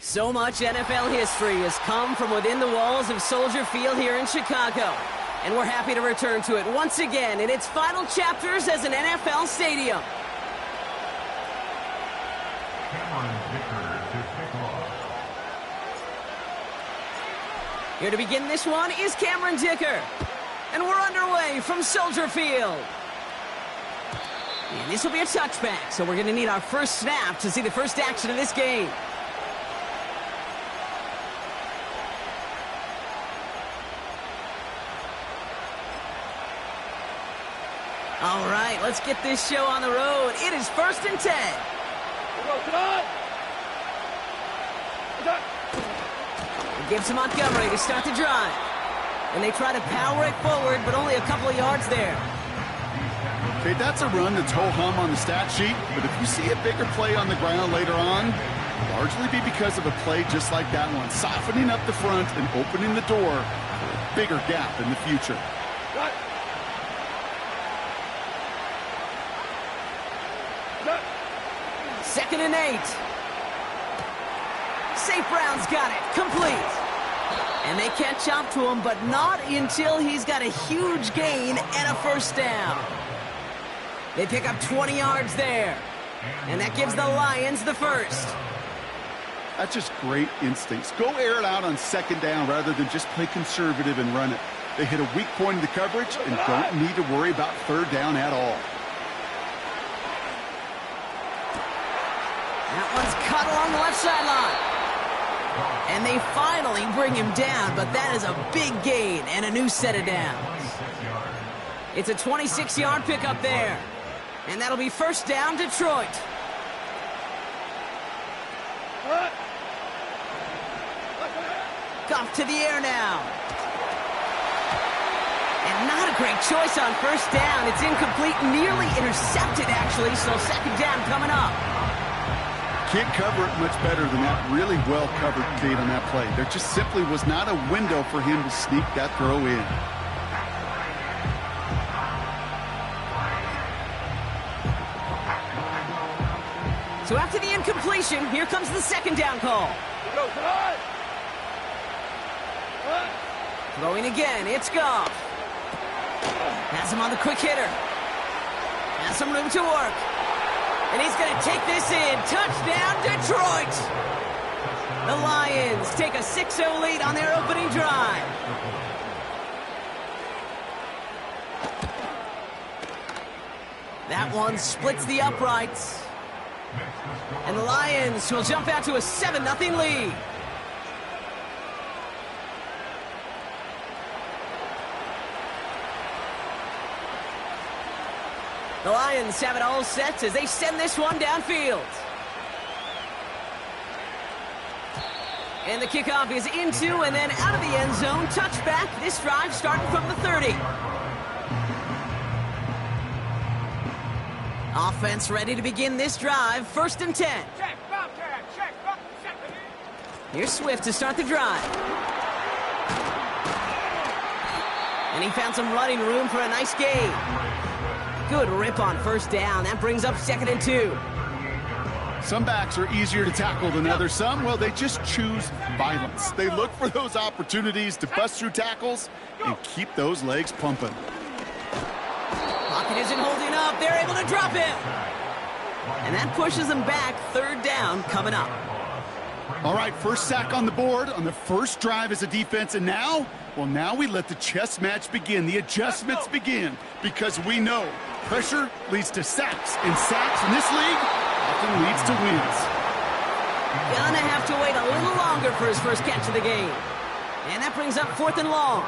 So much NFL history has come from within the walls of Soldier Field here in Chicago. And we're happy to return to it once again in its final chapters as an NFL stadium. Here to begin this one is Cameron Dicker. And we're underway from Soldier Field. And this will be a touchback, so we're going to need our first snap to see the first action of this game. All right, let's get this show on the road. It is 1st and 10. It gives to Montgomery to start the drive. And they try to power it forward, but only a couple of yards there. Okay, that's a run that's ho-hum on the stat sheet, but if you see a bigger play on the ground later on, it'll largely be because of a play just like that one, softening up the front and opening the door for a bigger gap in the future. Second and 8. St. Brown's got it. Complete. And they catch up to him, but not until he's got a huge gain and a first down. They pick up 20 yards there. And that gives the Lions the first. That's just great instincts. Go air it out on second down rather than just play conservative and run it. They hit a weak point in the coverage and don't need to worry about third down at all. That one's cut along the left sideline. And they finally bring him down, but that is a big gain and a new set of downs. It's a 26-yard pickup there. And that'll be first down, Detroit. Goff to the air now. And not a great choice on first down. It's incomplete, nearly intercepted, actually, so second down coming up. Can't cover it much better than that really well-covered gate on that play. There just simply was not a window for him to sneak that throw in. So after the incompletion, here comes the second down call. Throwing again, it's Goff. Has him on the quick hitter. Has some room to work. And he's going to take this in. Touchdown, Detroit! The Lions take a 6-0 lead on their opening drive. That one splits the uprights. And the Lions will jump out to a 7-0 lead. The Lions have it all set as they send this one downfield. And the kickoff is into and then out of the end zone. Touchback. This drive starting from the 30. Offense ready to begin this drive. 1st and 10. Here's Swift to start the drive. And he found some running room for a nice gain. Good rip on first down. That brings up 2nd and 2. Some backs are easier to tackle than others. Some, well, they just choose violence. They look for those opportunities to bust through tackles and keep those legs pumping. Pocket isn't holding up. They're able to drop him. And that pushes them back. 3rd down coming up. All right, first sack on the board on the first drive as a defense. And now, well, now we let the chess match begin. The adjustments begin because we know pressure leads to sacks. And sacks in this league often leads to wins. Gonna have to wait a little longer for his first catch of the game. And that brings up 4th and long.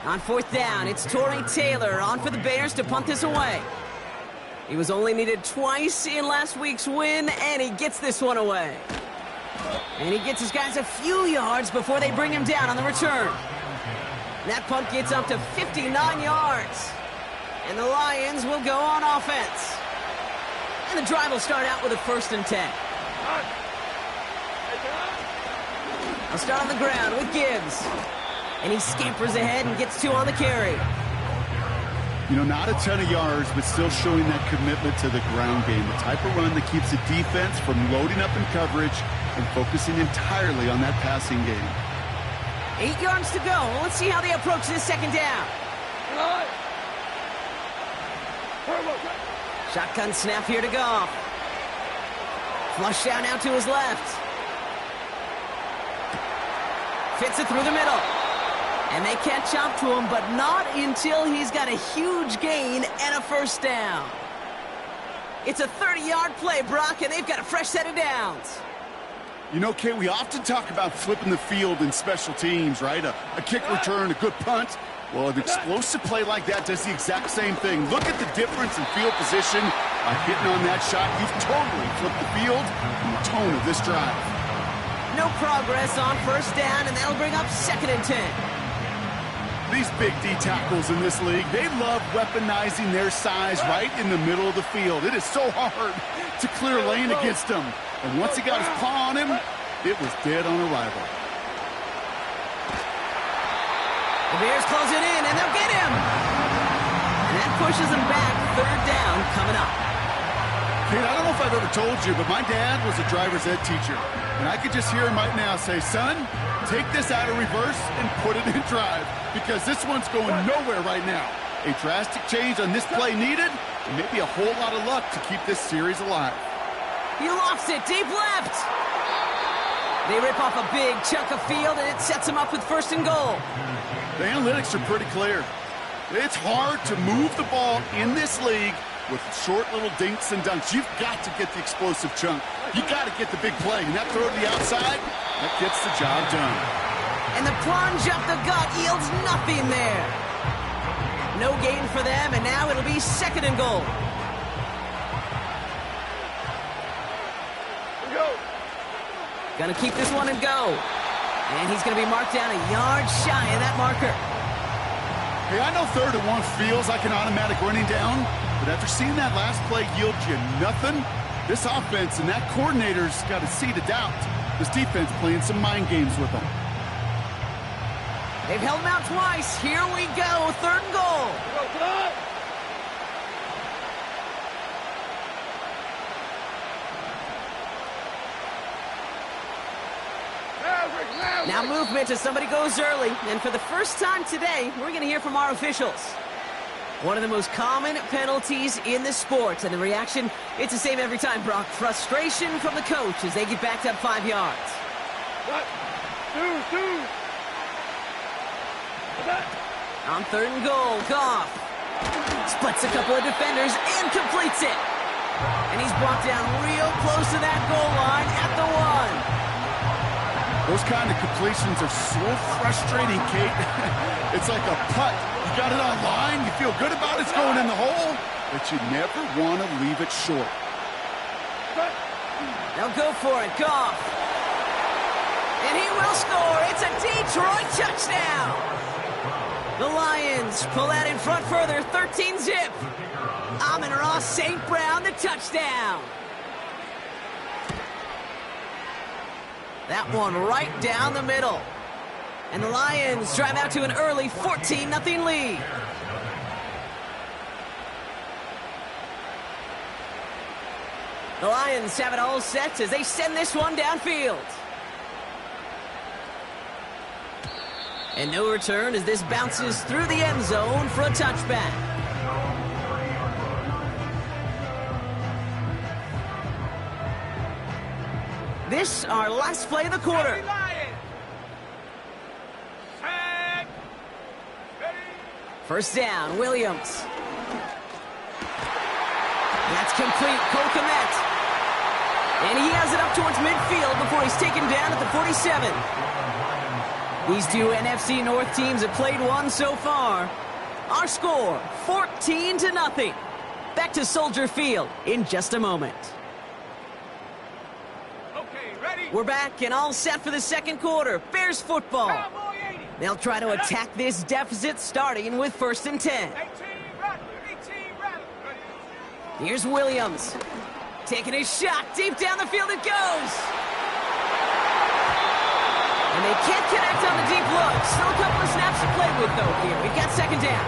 On 4th down, it's Torrey Taylor on for the Bears to punt this away. He was only needed twice in last week's win, and he gets this one away. And he gets his guys a few yards before they bring him down on the return. That punt gets up to 59 yards. And the Lions will go on offense. And the drive will start out with a 1st and 10. They'll start on the ground with Gibbs. And he scampers ahead and gets 2 on the carry. You know, not a ton of yards, but still showing that commitment to the ground game. The type of run that keeps the defense from loading up in coverage and focusing entirely on that passing game. 8 yards to go. Let's see how they approach this second down. Shotgun snap here to Goff. Flush down now to his left. Fits it through the middle. And they catch up to him, but not until he's got a huge gain and a first down. It's a 30-yard play, Brock, and they've got a fresh set of downs. You know, Kate, we often talk about flipping the field in special teams, right? A kick return, a good punt. Well, an explosive play like that does the exact same thing. Look at the difference in field position. By hitting on that shot, you've totally flipped the field and the tone of this drive. No progress on first down, and that'll bring up 2nd and 10. These big D tackles in this league, they love weaponizing their size right in the middle of the field. It is so hard to clear lane against them. And once he got his paw on him, it was dead on arrival. The Bears close it in, and they'll get him. And that pushes them back. 3rd down coming up. Kate, I don't know if I've ever told you, but my dad was a driver's ed teacher. And I could just hear him right now say, son, take this out of reverse and put it in drive, because this one's going nowhere right now. A drastic change on this play needed, and maybe a whole lot of luck to keep this series alive. He lofts it deep left. They rip off a big chunk of field, and it sets them up with 1st and goal. The analytics are pretty clear. It's hard to move the ball in this league with short little dinks and dunks. You've got to get the explosive chunk. You got to get the big play. And that throw to the outside, that gets the job done. And the plunge up the gut yields nothing there. No gain for them, and now it'll be 2nd and goal. Gonna keep this one and go. And he's gonna be marked down a yard shy of that marker. Hey, I know 3rd and 1 feels like an automatic running down, but after seeing that last play yield you nothing, this offense and that coordinator's got a seed of doubt. This defense playing some mind games with them. They've held him out twice. Here we go, 3rd and goal. Now movement as somebody goes early, and for the first time today, we're going to hear from our officials. One of the most common penalties in the sport, and the reaction, it's the same every time, Brock. Frustration from the coach as they get backed up 5 yards. On 3rd and goal, Goff splits a couple of defenders and completes it. And he's brought down real close to that goal line at the 1. Those kind of completions are so frustrating, Kate. It's like a putt. You got it on line, you feel good about it's going in the hole, but you never want to leave it short. Now go for it, Goff. And he will score. It's a Detroit touchdown. The Lions pull that in front further, 13-zip. Amon-Ra St. Brown, the touchdown. That one right down the middle. And the Lions drive out to an early 14-0 lead. The Lions have it all set as they send this one downfield. And no return as this bounces through the end zone for a touchback. This, our last play of the quarter. First down, Williams. That's complete, Cole Kmet. And he has it up towards midfield before he's taken down at the 47. These two NFC North teams have played one so far. Our score, 14-0. Back to Soldier Field in just a moment. We're back and all set for the second quarter. Bears football. They'll try to attack this deficit starting with 1st and 10. Here's Williams. Taking his shot. Deep down the field it goes. And they can't connect on the deep look. Still a couple of snaps to play with, though, here. We've got 2nd down.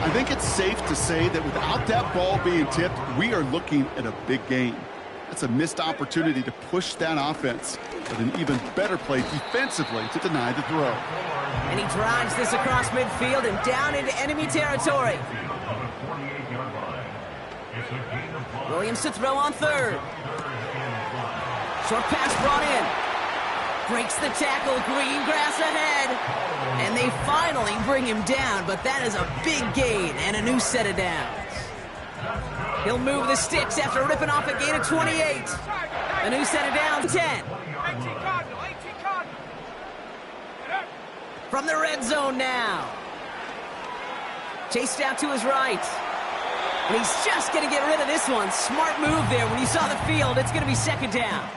I think it's safe to say that without that ball being tipped, we are looking at a big game. That's a missed opportunity to push that offense, but an even better play defensively to deny the throw. And he drives this across midfield and down into enemy territory. Williams to throw on third. Short pass brought in. Breaks the tackle, green grass ahead. And they finally bring him down, but that is a big gain and a new set of downs. He'll move the sticks after ripping off a gain of 28. A new set of downs, 10. From the red zone now. Chased out to his right. And he's just going to get rid of this one. Smart move there. When you saw the field, it's going to be second down.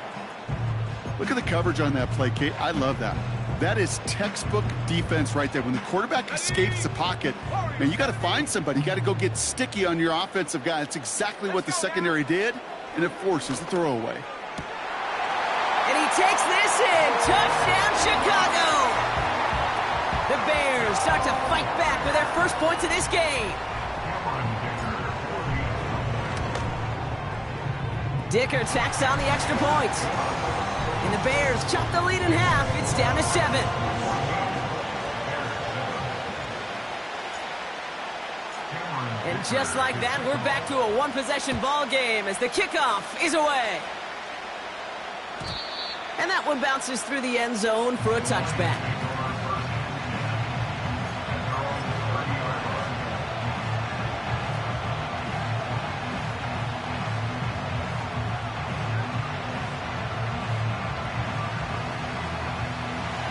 Look at the coverage on that play, Kate. I love that. That is textbook defense right there. When the quarterback escapes the pocket, man, you got to find somebody. You got to go get sticky on your offensive guy. That's exactly what the secondary did, and it forces the throwaway. And he takes this in. Touchdown, Chicago. The Bears start to fight back with their first points of this game. Dicker tacks on the extra point. And the Bears chop the lead in half. It's down to 7. And just like that, we're back to a one-possession ball game as the kickoff is away. And that one bounces through the end zone for a touchback.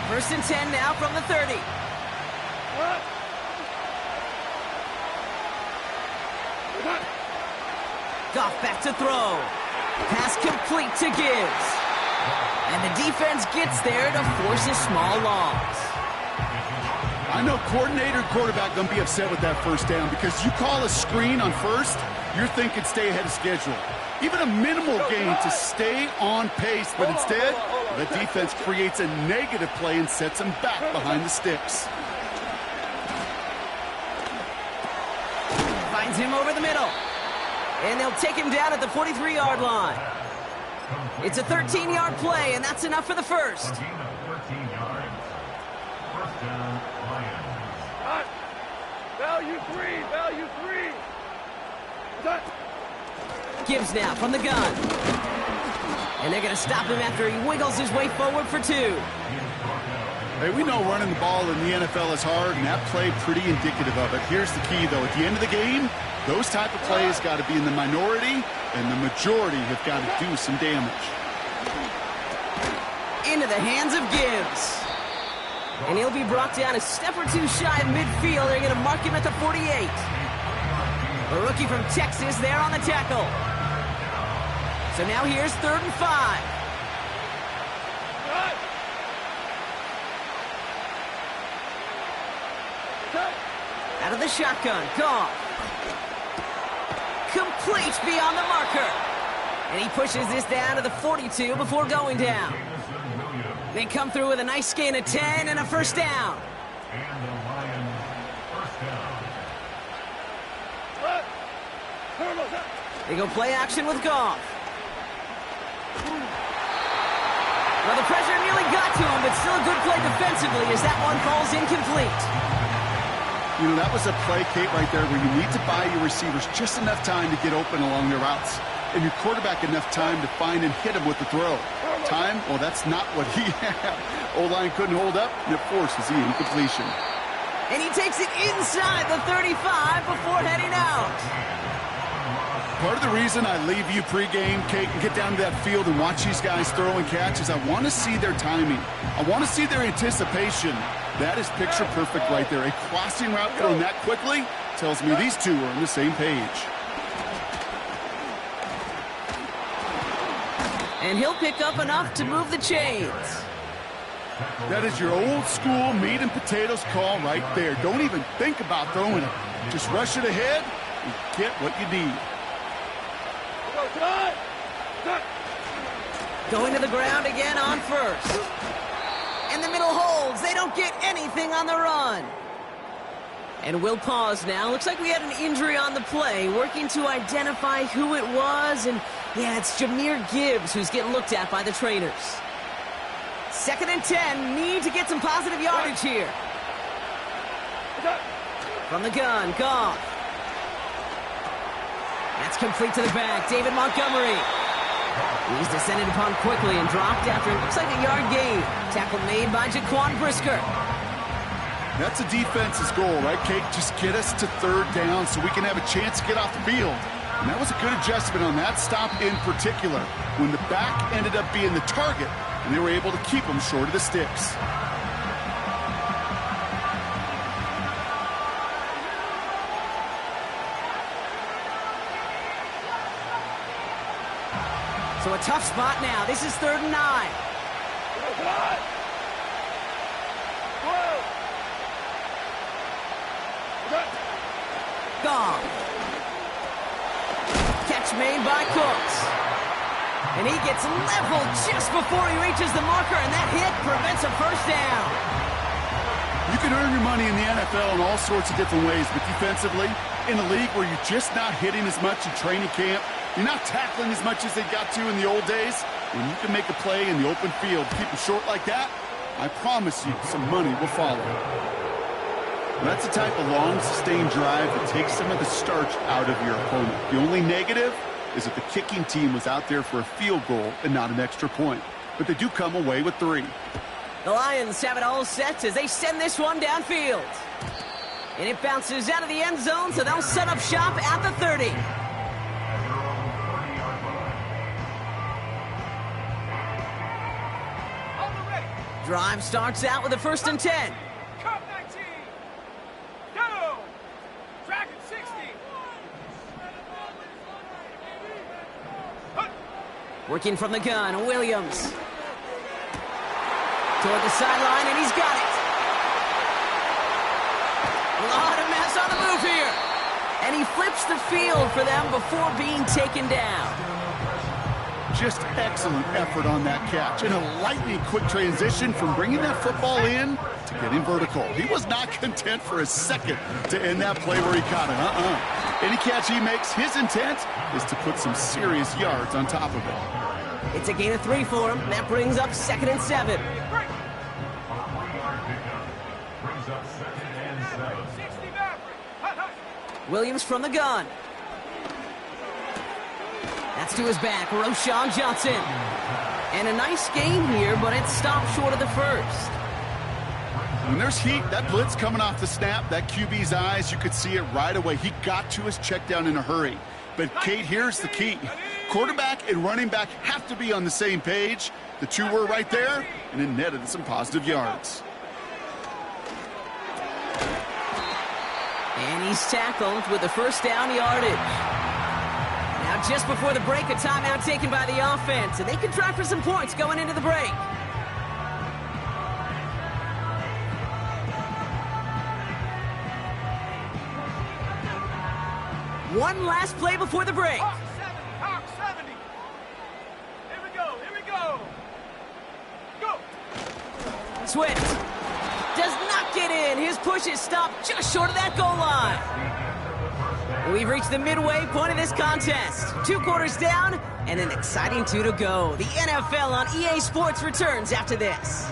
First and 10 now from the 30. Goff back to throw. Pass complete to Gibbs. And the defense gets there to force a small loss. I know coordinator and quarterback going to be upset with that first down because you call a screen on first, you're thinking stay ahead of schedule. Even a minimal gain to stay on pace, but instead, the defense creates a negative play and sets them back behind the sticks. Finds him over the middle. And they'll take him down at the 43-yard line. It's a 13-yard play, and that's enough for the first. Value three. Gibbs now from the gun. And they're going to stop him after he wiggles his way forward for 2. Hey, we know running the ball in the NFL is hard, and that play pretty indicative of it. Here's the key, though. At the end of the game, those type of plays got to be in the minority, and the majority have got to do some damage. Into the hands of Gibbs. And he'll be brought down a step or two shy of midfield. They're going to mark him at the 48. A rookie from Texas there on the tackle. So now here's 3rd and 5. Out of the shotgun, Goff. Complete beyond the marker. And he pushes this down to the 42 before going down. They come through with a nice gain of 10 and a first down. They go play action with Goff. Well, the pressure nearly got to him, but still a good play defensively as that one falls incomplete. You know, that was a play, Kate, right there where you need to buy your receivers just enough time to get open along their routes. And your quarterback enough time to find and hit him with the throw. Time? Well, that's not what he had. O-line couldn't hold up, and it forces the incompletion. And he takes it inside the 35 before heading out. Part of the reason I leave you pregame, Kate, and get down to that field and watch these guys throw and catch is I want to see their timing. I want to see their anticipation. That is picture perfect right there. A crossing route thrown that quickly tells me these two are on the same page. And he'll pick up enough to move the chains. That is your old school meat and potatoes call right there. Don't even think about throwing it. Just rush it ahead and get what you need. Going to the ground again on first. And the middle holds. They don't get anything on the run. And we'll pause now. Looks like we had an injury on the play. Working to identify who it was and Yeah, it's Jahmyr Gibbs who's getting looked at by the trainers. 2nd and 10, need to get some positive yardage here. From the gun, Goff. That's complete to the back, David Montgomery. He's descended upon quickly and dropped after it looks like a yard gain. Tackle made by Jaquan Brisker. That's a defense's goal, right, Kate? Just get us to 3rd down so we can have a chance to get off the field. And that was a good adjustment on that stop in particular, when the back ended up being the target, and they were able to keep him short of the sticks. So a tough spot now. This is 3rd and 9. Gone. Catch made by Cooks. And he gets leveled just before he reaches the marker, and that hit prevents a 1st down. You can earn your money in the NFL in all sorts of different ways, but defensively, in a league where you're just not hitting as much in training camp, you're not tackling as much as they got to in the old days, when you can make a play in the open field, keep it short like that, I promise you some money will follow. That's the type of long, sustained drive that takes some of the starch out of your opponent. The only negative is that the kicking team was out there for a field goal and not an extra point. But they do come away with 3. The Lions have it all set as they send this one downfield. And it bounces out of the end zone, so they'll set up shop at the 30. Drive starts out with a 1st and 10. Cup 19. Go. Dragon 60. Working from the gun, Williams. Toward the sideline, and he's got it. A lot of mess on the move here. And he flips the field for them before being taken down. Just excellent effort on that catch. And a lightning quick transition from bringing that football in to getting vertical. He was not content for a second to end that play where he caught it. Any catch he makes, his intent is to put some serious yards on top of it. It's a gain of 3 for him. That brings up 2nd and 7. Williams from the gun. That's to his back, Roschon Johnson. And a nice gain here, but it stopped short of the 1st. When there's heat, that blitz coming off the snap, that QB's eyes, you could see it right away. He got to his check down in a hurry. But, Kate, here's the key. Quarterback and running back have to be on the same page. The 2 were right there, and it netted some positive yards. And he's tackled with the 1st down yardage. Now, just before the break, a timeout taken by the offense, and they can try for some points going into the break. One last play before the break. Hawk 70. Here we go. Go. Swift does not get in. His push is stopped just short of that goal line. We've reached the midway point of this contest. 2 quarters down and an exciting 2 to go. The NFL on EA Sports returns after this.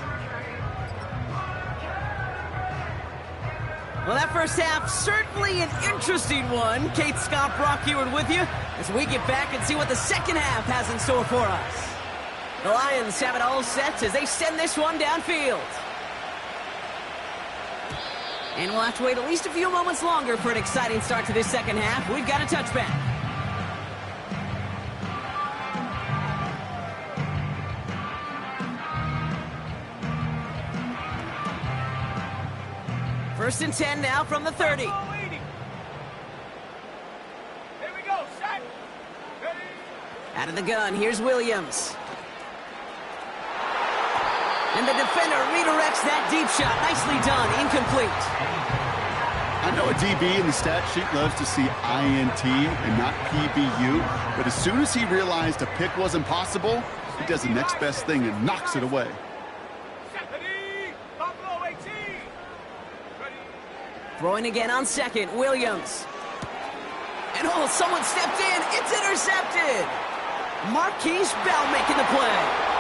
Well, that first half, certainly an interesting one. Kate Scott, Brock Eward with you as we get back and see what the second half has in store for us. The Lions have it all set as they send this one downfield. And we'll have to wait at least a few moments longer for an exciting start to this second half. We've got a touchback. First and 10 now from the 30. Here we go, set. Ready. Out of the gun, here's Williams. And the defender redirects that deep shot. Nicely done, incomplete. I know a DB in the stat sheet loves to see INT and not PBU, but as soon as he realized a pick wasn't possible, he does the next best thing and knocks it away. Ready. Buffalo 18. Ready. Throwing again on second, Williams. And someone stepped in. It's intercepted. Marquise Bell making the play.